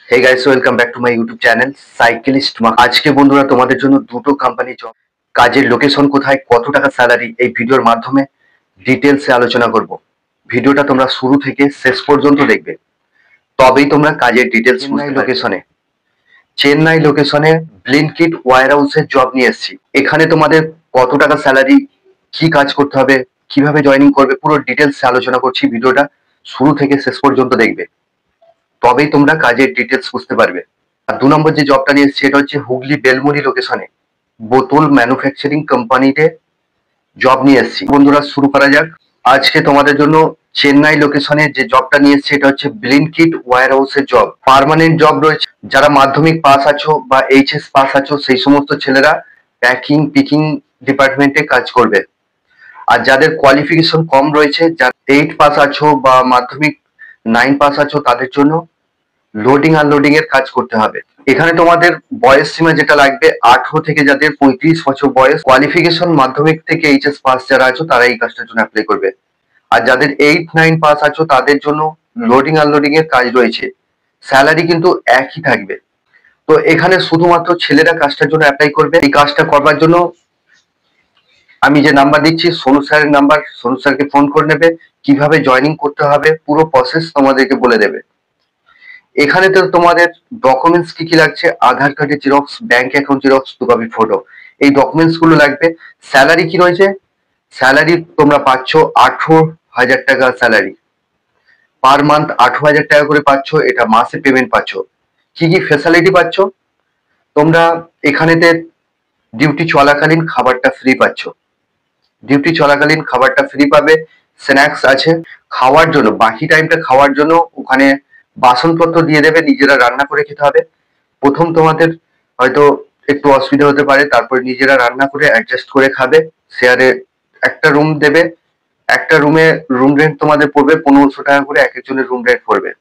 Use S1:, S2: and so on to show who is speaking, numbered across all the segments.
S1: Hey guys, welcome back to my YouTube channel cyclist মা। আজকে বন্ধুরা তোমাদের জন্য দুটো কোম্পানি জব, কাজের লোকেশন কোথায়, কত টাকা স্যালারি, এই ভিডিওর মাধ্যমে ডিটেলসে আলোচনা করব। ভিডিওটা তোমরা শুরু থেকে শেষ পর্যন্ত দেখবে, তবেই তোমরা কাজের ডিটেলস বুঝতে পারবে। চেন্নাই লোকেশনে ব্লিঙ্কিট ওয়্যার হাউসের জব নিয়ে এসেছি। এখানে তোমাদের কত টাকা স্যালারি, কি কাজ করতে হবে, কিভাবে জয়েনিং করবে, পুরো ডিটেলস আলোচনা করছি। ভিডিওটা শুরু থেকে শেষ পর্যন্ত দেখবে, তবেই তোমরা কাজের ডিটেলস বুঝতে পারবে। আর 2 নম্বর যে জবটা নিয়ে এসেছি এটা হচ্ছে হুগলি বেলমুড়ি লোকেশনে বোতল ম্যানুফ্যাকচারিং কোম্পানিতে জব নিয়ে এসেছি। বন্ধুরা শুরু করা যাক। আজকে তোমাদের জন্য চেন্নাই লোকেশনে যে জবটা নিয়ে এসেছি এটা হচ্ছে ব্লিঙ্কিট ওয়্যার হাউসের জব। পার্মানেন্ট জব রয়েছে। যারা মাধ্যমিক পাস আছো বা এইচএস পাস আছো সেই সমস্ত ছেলেরা প্যাকিং পিকিং ডিপার্টমেন্টে কাজ করবে। আর যাদের কোয়ালিফিকেশন কম রয়েছে, যারা 8 পাস আছো বা মাধ্যমিক 9 পাস আছো, তাদের জন্য লোডিং আনলোডিং এর কাজ করতে হবে। এখানে তোমাদের বয়স সীমা যেটা লাগবে 18 থেকে যাদের 35 বছর বয়স, কোয়ালিফিকেশন মাধ্যমিক থেকে এইচএস পাস যারা আছো তারা এই কাজটার জন্য অ্যাপ্লাই করবে। আর যাদের 8-9 পাস আছো তাদের জন্য লোডিং আনলোডিং এর কাজ রয়েছে। স্যালারি কিন্তু একই থাকবে। তো এখানে শুধুমাত্র ছেলেরা কাজটার জন্য অ্যাপ্লাই করবে। এই কাজটা করবার জন্য আমি যে নাম্বার দিচ্ছি সোনু স্যারের নাম্বার, সোনু স্যারকে ফোন করে নেবে। কিভাবে জয়েনিং করতে হবে পুরো প্রসেস তোমাদেরকে বলে দেবে। এখানে তো তোমাদের ডকুমেন্টস কি কি লাগছে: আধার কার্ডের xerox, bank account xerox, 2 copy photo, এই ডকুমেন্টস গুলো লাগবে। স্যালারি কি রয়েছে? স্যালারি তোমরা পাচ্ছ 18,000 টাকা স্যালারি পার মান্থ। 18,000 টাকা করে পাচ্ছ, এটা মাসে পেমেন্ট পাচ্ছ। কি কি ফ্যাসিলিটি পাচ্ছ? তোমরা এখানেতে ডিউটি চলাকালীন খাবারটা ফ্রি পাচ্ছ। ডিউটি চলাকালীন খাবারটা ফ্রি পাবে। স্ন্যাক্স আছে খাওয়ার জন্য, বাকি টাইমটা খাওয়ার জন্য ওখানে বাসনপত্র দিয়ে দেবে, নিজেরা রান্না করে খেতে হবে। প্রথম তোমাদের হয়তো একটু অসুবিধা হতে পারে, তারপরে নিজেরা রান্না করে অ্যাডজাস্ট করে খাবে। শেয়ারে একটা রুম দেবে। একটা রুমে রুম রেন্ট তোমাদের পড়বে 1500 টাকা করে, এক একজনের রুম রেন্ট পড়বে।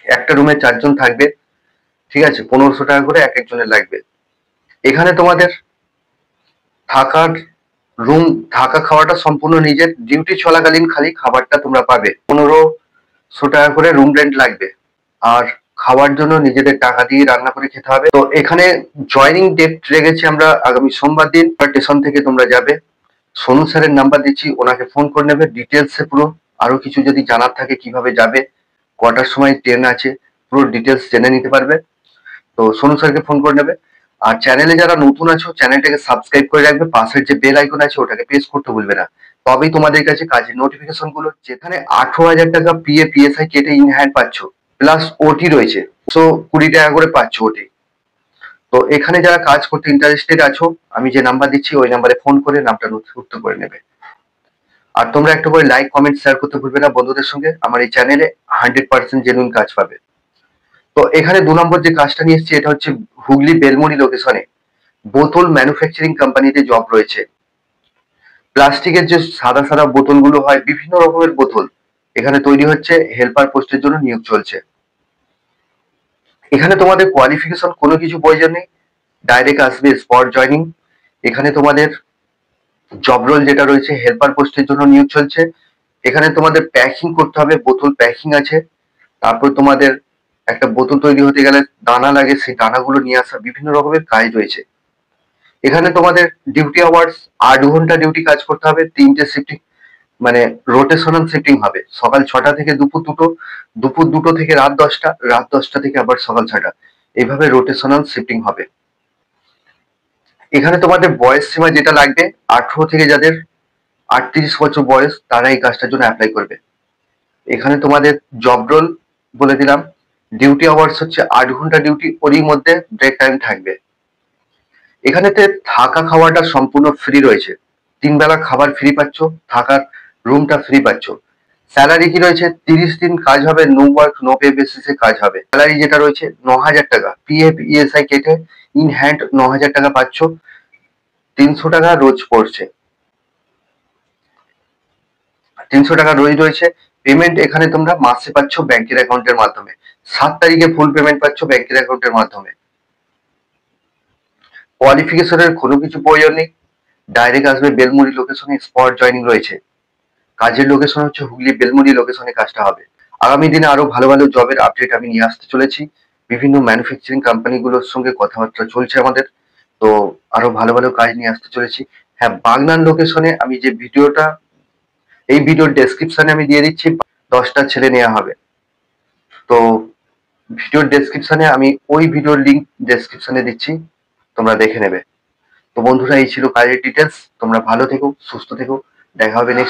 S1: একটা রুমে 4 জন থাকবে, ঠিক আছে, 1500 টাকা করে এক একজনের লাগবে। এখানে তোমাদের থাকার রুম, থাকা খাওয়াটা সম্পূর্ণ নিজের। ডিউটি চলাকালীন খালি খাবারটা তোমরা পাবে, 1500 টাকা করে রুম রেন্ট লাগবে। আর খাওয়ার জন্য নিজেদের টাকা দিয়ে রান্না করে খেতে হবে। তো এখানে জয়নিং ডেট রেখেছি আমরা আগামী সোমবার দিন। স্টেশন থেকে তোমরা যাবে, সোনু স্যারের নাম্বার দিচ্ছি, ওনাকে ফোন করে নেবে। ডিটেলসে পুরো আরো কিছু যদি জানার থাকে, কিভাবে যাবে, কটার সময় ট্রেন আছে, পুরো ডিটেলস জেনে নিতে পারবে। তো সোনু স্যারকে ফোন করে নেবে। আর চ্যানেলে যারা নতুন আছো চ্যানেলটাকে সাবস্ক্রাইব করে রাখবে, পাশের যে বেল আইকন আছে ওটাকে প্রেস করতে ভুলবে না, তবেই তোমাদের কাছে কাজের নোটিফিকেশন গুলো, যেখানে 18,000 টাকা পিএ পিএসআই কেটে ইন হ্যান্ড পাচ্ছ, প্লাস ওটি রয়েছে 120 টাকা করে পাচ্ছ ওটি। তো এখানে যারা কাজ করতে ইন্টারেস্টেড আছো, আমি যে নাম্বার দিচ্ছি ওই নাম্বারে ফোন করে নামটা নথিভুক্ত করে নেবে। আর তোমরা একটা করে লাইক কমেন্ট শেয়ার করতে ভুলবে না বন্ধুদের সঙ্গে। আমার এই চ্যানেলে 100% জেনুইন কাজ পাবে। তো এখানে 2 নম্বর যে কাজটা নিয়ে এসেছি এটা হচ্ছে হুগলি বেলমুড়ি লোকেশনে বোতল ম্যানুফ্যাকচারিং কোম্পানিতে জব রয়েছে। প্লাস্টিকের যে সাদা সাদা বোতলগুলো হয়, বিভিন্ন রকমের বোতল এখানে তৈরি হচ্ছে। হেল্পার পোস্টের জন্য নিয়োগ চলছে। এখানে তোমাদের কোয়ালিফিকেশন কোনো কিছু প্রয়োজন নেই, ডাইরেক্ট আসবে স্পট জয়নিং। এখানে তোমাদের জব রোল যেটা রয়েছে হেল্পার পোস্টের জন্য নিয়োগ চলছে। এখানে তোমাদের প্যাকিং করতে হবে, বোতল প্যাকিং আছে। তারপর তোমাদের একটা বোতল তৈরি হতে গেলে দানা লাগে, সেই দানাগুলো নিয়ে আসা, বিভিন্ন রকমের কাজ রয়েছে। এখানে তোমাদের ডিউটি আওয়ার্স 8 ঘন্টা ডিউটি কাজ করতে হবে। 3টে শিফটিং, মানে রোটেশনাল শিফটিং হবে। সকাল 6টা থেকে দুপুর 2টো, দুপুর 2টো থেকে রাত 10টা, রাত 10টা থেকে আবার সকাল 6টা, এইভাবে রোটেশনাল শিফটিং হবে। এখানে তোমাদের বয়স সীমা যেটা লাগবে 18 থেকে যাদের 38 বছর বয়স, তারা এই কাজটার জন্য অ্যাপ্লাই করবে। এখানে তোমাদের জব রোল বলে দিলাম। ডিউটি আওয়ার্স হচ্ছে 8 ঘন্টা ডিউটি, ওরই মধ্যে ব্রেক টাইম থাকবে। এখানেতে থাকা খাওয়াটা সম্পূর্ণ ফ্রি রয়েছে। 3 বেলা খাবার ফ্রি পাচ্ছ, থাকার রুমটা ফ্রি পাচ্ছ। স্যালারি কি রয়েছে? 30 দিন কাজ হবে, নো ওয়ার্ক নো পে বেসিসে কাজ হবে। স্যালারি যেটা রয়েছে 9,000 টাকা, পিএফ ইএসআই কেটে ইন হ্যান্ড 9,000 টাকা পাচ্ছ। 300 টাকা রোজ পড়ছে, 300 টাকা রোজ রয়েছে। পেমেন্ট এখানে তোমরা মাসে পাচ্ছ ব্যাংকের অ্যাকাউন্টের মাধ্যমে। 7 তারিখে ফুল পেমেন্ট পাচ্ছ ব্যাংকের অ্যাকাউন্টের মাধ্যমে। কোয়ালিফিকেশনের কোনো কিছু প্রয়োজন নেই, ডাইরেক্ট আসবে। বেলমুড়ি লোকেশনে স্পট জয়নিং রয়েছে। কাজের লোকেশন হচ্ছে হুগলি বেলমুড়ি লোকেশনে কাজটা হবে। আগামী দিনে আরো ভালো ভালো জবের আপডেট আমি নিয়ে আসতে চলেছি। বিভিন্ন ম্যানুফ্যাকচারিং কোম্পানিগুলোর সঙ্গে কথাবার্তা চলছে আমাদের। তো আরো ভালো ভালো কাজ নিয়ে আসতে চলেছি। হ্যাঁ, বাগনান লোকেশনে আমি যে ভিডিওটা, এই ভিডিওর ডেসক্রিপশনে আমি দিয়ে দিচ্ছি, 10টা ছেলে নেওয়া হবে। তো ভিডিওর ডেসক্রিপশনে আমি ওই ভিডিওর লিঙ্ক ডেসক্রিপশনে দিচ্ছি, তোমরা দেখে নেবে। তো বন্ধুরা, এই ছিল কাজের ডিটেলস। তোমরা ভালো থেকো, সুস্থ থেকো, দেখা হবে নেক্সট